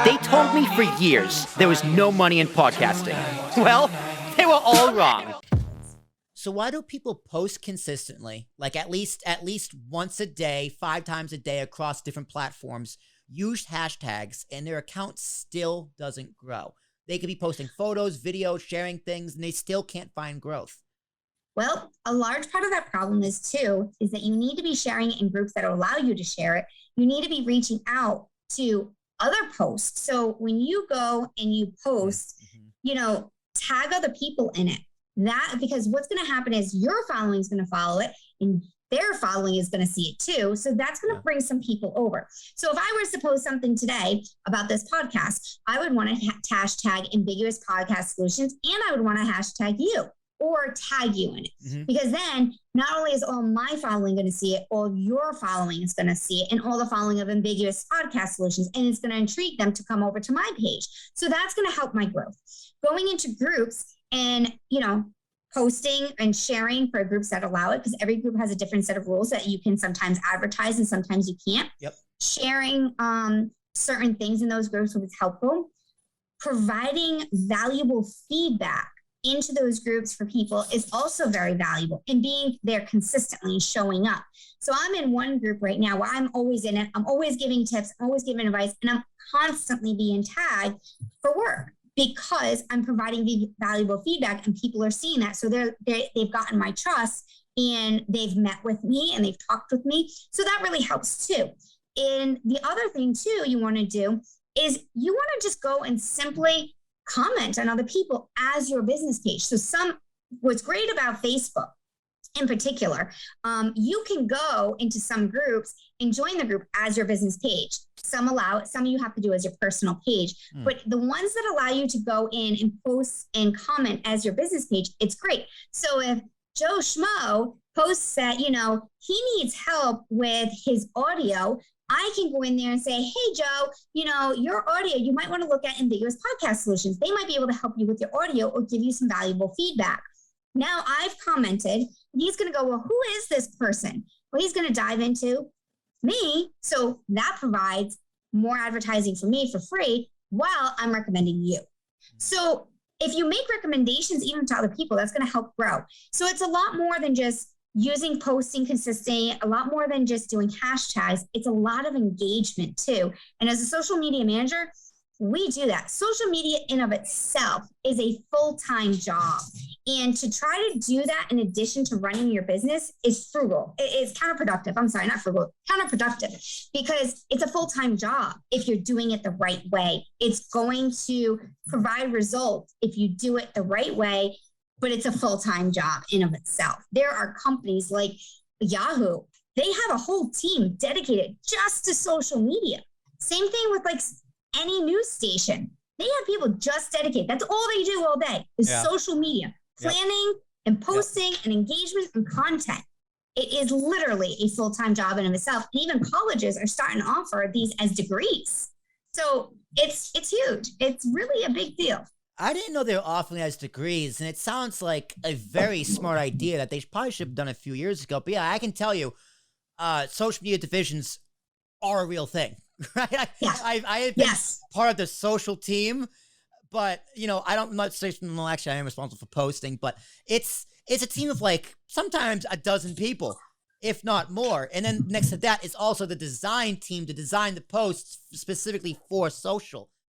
They told me for years there was no money in podcasting. Well, they were all wrong. So why do people post consistently, like at least once a day, 5 times a day across different platforms, use hashtags, and their account still doesn't grow? They could be posting photos, videos, sharing things, and they still can't find growth. Well, a large part of that problem is that you need to be sharing in groups that allow you to share it. You need to be reaching out to other posts. So when you go and you post, tag other people in it. Because what's going to happen is your following is going to follow it and their following is going to see it too. So that's going to bring some people over. So if I was to post something today about this podcast, I would want to hashtag Ambiguous Podcast Solutions, and I would want to hashtag you or tag you in it. Because then not only is all my following going to see it, all your following is going to see it, and all the following of Ambiguous Podcast Solutions, and it's going to intrigue them to come over to my page. So that's going to help my growth. Going into groups and, posting and sharing for groups that allow it, because every group has a different set of rules that you can sometimes advertise and sometimes you can't. Yep. Sharing certain things in those groups is helpful. Providing valuable feedback into those groups for people is also very valuable, and being there consistently and showing up. So I'm in one group right now where I'm always in it. I'm always giving tips, I'm always giving advice, and I'm constantly being tagged for work because I'm providing the valuable feedback and people are seeing that. So they've gotten my trust and they've met with me and they've talked with me. So that really helps too. And the other thing too you want to do is you want to just go and simply comment on other people as your business page. So what's great about Facebook in particular, you can go into some groups and join the group as your business page. Some allow it, some you have to do as your personal page. But the ones that allow you to go in and post and comment as your business page, it's great. So if Joe Schmo posts that, he needs help with his audio, I can go in there and say, hey, Joe, your audio, you might want to look at Ambiguous Podcast Solutions. They might be able to help you with your audio or give you some valuable feedback. Now I've commented, he's going to go, well, who is this person? Well, he's going to dive into me. So that provides more advertising for me for free while I'm recommending you. So if you make recommendations even to other people, that's going to help grow. So it's a lot more than just using posting consistently, a lot more than just doing hashtags. It's a lot of engagement too. And as a social media manager, we do that. Social media in of itself is a full-time job. And to try to do that in addition to running your business is frugal. It's counterproductive. I'm sorry, not frugal, counterproductive, because it's a full-time job if you're doing it the right way. It's going to provide results if you do it the right way, but it's a full-time job in of itself. There are companies like Yahoo. They have a whole team dedicated just to social media. Same thing with any news station. They have people just dedicated. That's all they do all day is social media, planning and posting and engagement and content. It is literally a full-time job in of itself. And even colleges are starting to offer these as degrees. So it's huge. It's really a big deal. I didn't know they were offering as degrees, and it sounds like a very smart idea that they probably should have done a few years ago. But yeah, I can tell you, social media divisions are a real thing, right? I have been part of the social team, but I'm not saying, well, actually I am responsible for posting, but it's a team of sometimes a dozen people, if not more. And then next to that is also the design team to design the posts specifically for social.